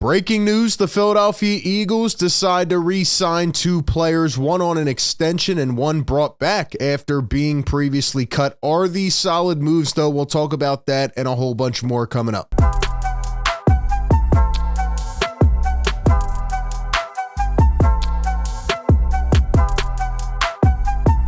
Breaking news, the Philadelphia Eagles decide to re-sign two players, one on an extension and one brought back after being previously cut. Are these solid moves, though? We'll talk about that and a whole bunch more coming up.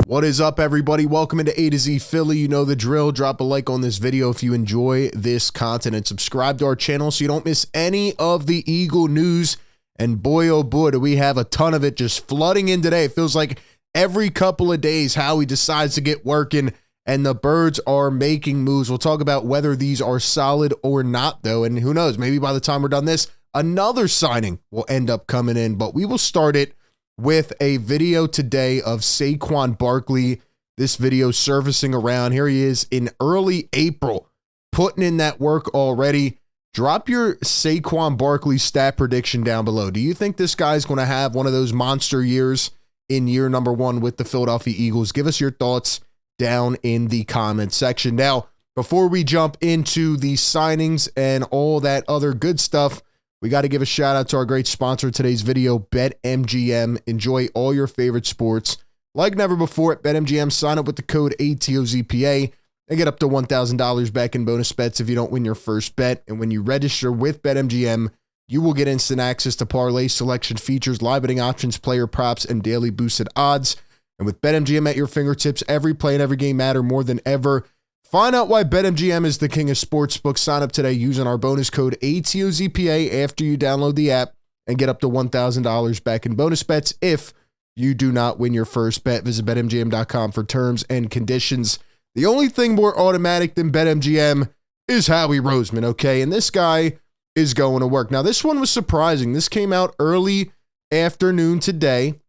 What is up, everybody? Welcome into A to Z Philly. You know the drill. Drop a like on this video if you enjoy this content and subscribe to our channel so you don't miss any of the Eagle news. And boy, oh boy, do we have a ton of it just flooding in today. It feels like every couple of days Howie decides to get working and the birds are making moves. We'll talk about whether these are solid or not, though. And who knows, maybe by the time we're done this, another signing will end up coming in. But we will start it with a video today of Saquon Barkley. This video surfacing around. Here he is in early April, putting in that work already. Drop your Saquon Barkley stat prediction down below. Do you think this guy's going to have one of those monster years in year number one with the Philadelphia Eagles? Give us your thoughts down in the comment section. Now, before we jump into the signings and all that other good stuff, we got to give a shout out to our great sponsor of today's video, BetMGM. Enjoy all your favorite sports like never before at BetMGM. Sign up with the code ATOZPA and get up to $1,000 back in bonus bets if you don't win your first bet. And when you register with BetMGM, you will get instant access to parlay selection features, live betting options, player props, and daily boosted odds. And with BetMGM at your fingertips, every play and every game matter more than ever. Find out why BetMGM is the king of sportsbooks. Sign up today using our bonus code ATOZPA after you download the app and get up to $1,000 back in bonus bets if you do not win your first bet. Visit BetMGM.com for terms and conditions. The only thing more automatic than BetMGM is Howie Roseman, okay? And this guy is going to work. Now, this one was surprising. This came out early afternoon today,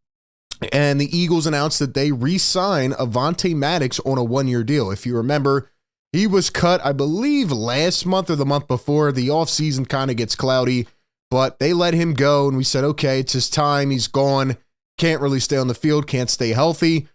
and the Eagles announced that they re-sign Avonte Maddox on a one-year deal. If you remember, he was cut, I believe, last month or the month before. The offseason kind of gets cloudy, but they let him go, and we said, okay, it's his time. He's gone. Can't really stay on the field. Can't stay healthy.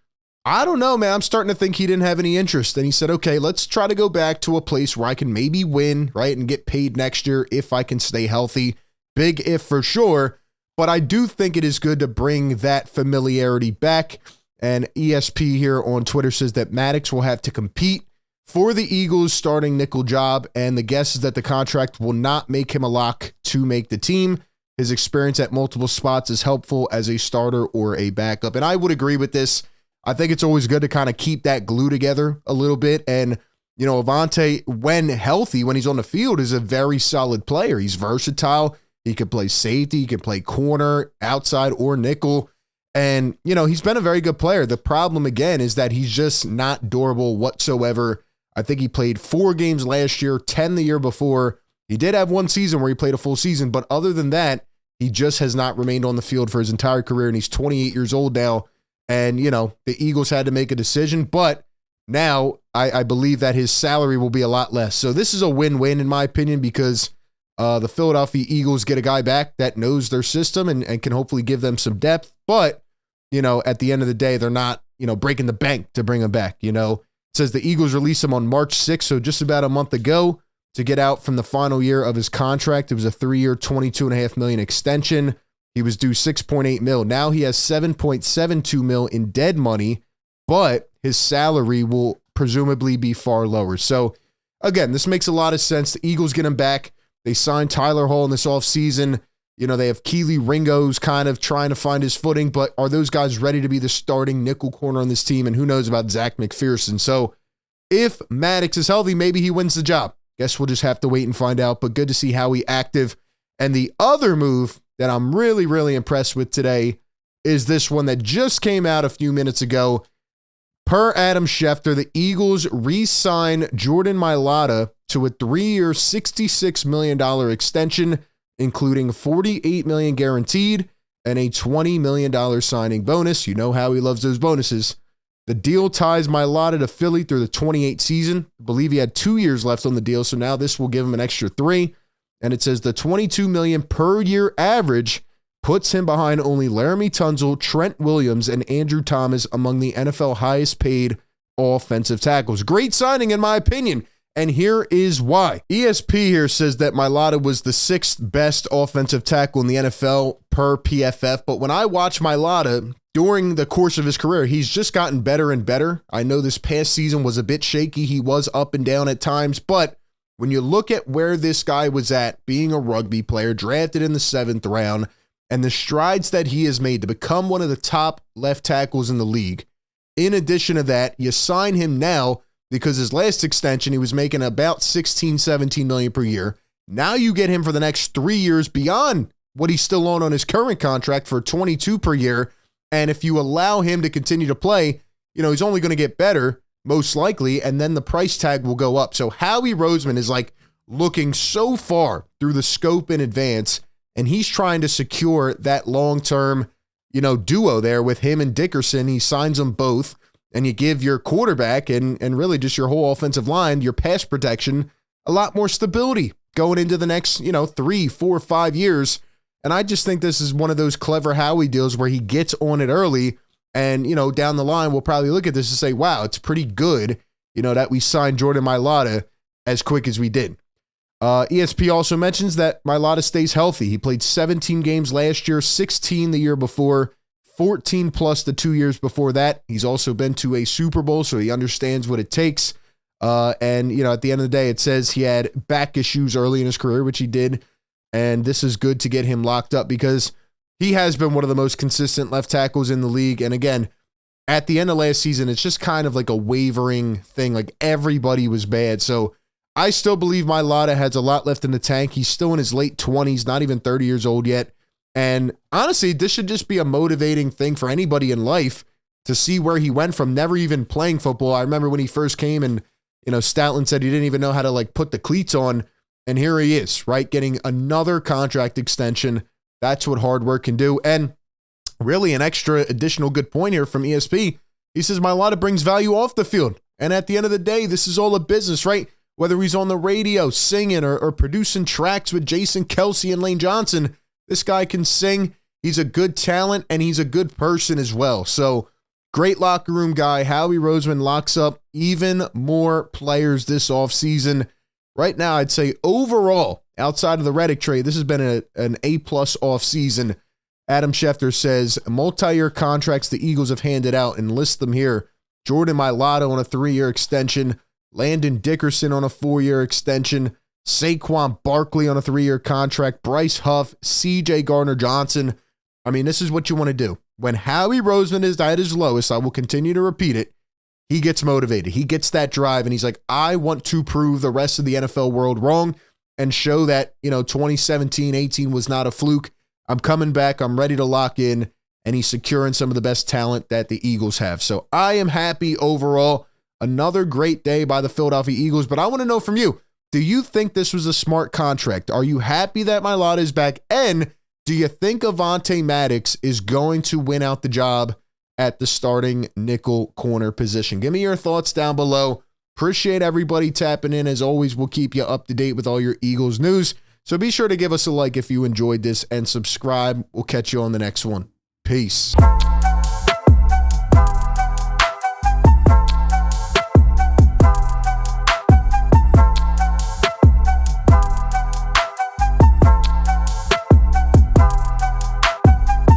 I don't know, man. I'm starting to think he didn't have any interest. And he said, okay, let's try to go back to a place where I can maybe win, right, and get paid next year if I can stay healthy. Big if for sure. But I do think it is good to bring that familiarity back. And ESP here on Twitter says that Maddox will have to compete for the Eagles' starting nickel job. And the guess is that the contract will not make him a lock to make the team. His experience at multiple spots is helpful as a starter or a backup. And I would agree with this. I think it's always good to kind of keep that glue together a little bit. And, you know, Avonte, when healthy, when he's on the field, is a very solid player. He's versatile. He could play safety. He can play corner, outside, or nickel. And, you know, he's been a very good player. The problem, again, is that he's just not durable whatsoever. I think he played 4 games last year, 10 the year before. He did have one season where he played a full season. But other than that, he just has not remained on the field for his entire career. And he's 28 years old now. And, you know, the Eagles had to make a decision. But now I believe that his salary will be a lot less. So this is a win-win, in my opinion, because the Philadelphia Eagles get a guy back that knows their system and can hopefully give them some depth. But, you know, at the end of the day, they're not, you know, breaking the bank to bring him back. You know, it says the Eagles released him on March 6th, so just about a month ago, to get out from the final year of his contract. It was a 3-year, $22.5 million extension. He was due $6.8 million. Now he has $7.72 million in dead money, but his salary will presumably be far lower. So, again, this makes a lot of sense. The Eagles get him back. They signed Tyler Hall in this offseason. You know, they have Keely Ringo's kind of trying to find his footing, but are those guys ready to be the starting nickel corner on this team? And who knows about Zach McPherson? So if Maddox is healthy, maybe he wins the job. Guess we'll just have to wait and find out, but good to see Howie active. And the other move that I'm really, really impressed with today is this one that just came out a few minutes ago. Per Adam Schefter, the Eagles re-sign Jordan Mailata to a 3-year, $66 million extension, including $48 million guaranteed and a $20 million signing bonus. You know how he loves those bonuses. The deal ties Mailata to Philly through the 28 season. I believe he had 2 years left on the deal, so now this will give him an extra 3. And it says the $22 million per year average puts him behind only Laramie Tunzel, Trent Williams, and Andrew Thomas among the NFL highest paid offensive tackles. Great signing, in my opinion. and here is why. ESP here says that Mailata was the 6th best offensive tackle in the NFL per PFF, but when I watch Mailata during the course of his career, he's just gotten better and better. I know this past season was a bit shaky. He was up and down at times, but when you look at where this guy was at, being a rugby player, drafted in the 7th round, and the strides that he has made to become one of the top left tackles in the league. In addition to that, you sign him now because his last extension, he was making about 16, 17 million per year. Now you get him for the next 3 years beyond what he's still on his current contract for 22 per year. And if you allow him to continue to play, he's only going to get better, most likely, and then the price tag will go up. So Howie Roseman is like looking so far through the scope in advance, and he's trying to secure that long-term, duo there with him and Dickerson. He signs them both, and you give your quarterback and really just your whole offensive line, your pass protection, a lot more stability going into the next, 3, 4, 5 years. And I just think this is one of those clever Howie deals where he gets on it early, and, down the line, we'll probably look at this and say, wow, it's pretty good, that we signed Jordan Mailata as quick as we did. ESP also mentions that Mailata stays healthy. He played 17 games last year, 16 the year before, 14 plus the 2 years before that. He's also been to a Super Bowl, so he understands what it takes. And at the end of the day, it says he had back issues early in his career, which he did. And this is good to get him locked up because he has been one of the most consistent left tackles in the league. And again, at the end of last season, it's just kind of like a wavering thing. Like everybody was bad. So I still believe Mailata has a lot left in the tank. He's still in his late 20s, not even 30 years old yet. And honestly, this should just be a motivating thing for anybody in life to see where he went from never even playing football. I remember when he first came and, Stoutland said he didn't even know how to put the cleats on. And here he is, right? Getting another contract extension. That's what hard work can do. And really an extra additional good point here from ESP. He says Mailata brings value off the field. And at the end of the day, this is all a business, right? Whether he's on the radio singing or producing tracks with Jason Kelsey and Lane Johnson, this guy can sing. He's a good talent, and he's a good person as well. So great locker room guy. Howie Roseman locks up even more players this offseason. Right now, I'd say overall, outside of the Reddick trade, this has been an A-plus offseason. Adam Schefter says multi-year contracts the Eagles have handed out, and list them here. Jordan Mailata on a 3-year extension. Landon Dickerson on a 4-year extension, Saquon Barkley on a 3-year contract, Bryce Huff, CJ Gardner-Johnson. I mean, this is what you want to do. When Howie Roseman is at his lowest, I will continue to repeat it, he gets motivated. He gets that drive, and he's like, I want to prove the rest of the NFL world wrong and show that, 2017-18 was not a fluke. I'm coming back. I'm ready to lock in, and he's securing some of the best talent that the Eagles have. So I am happy overall. Another great day by the Philadelphia Eagles, but I want to know from you, do you think this was a smart contract? Are you happy that Mailata is back? And do you think Avonte Maddox is going to win out the job at the starting nickel corner position? Give me your thoughts down below. Appreciate everybody tapping in. As always, we'll keep you up to date with all your Eagles news. So be sure to give us a like if you enjoyed this and subscribe. We'll catch you on the next one. Peace.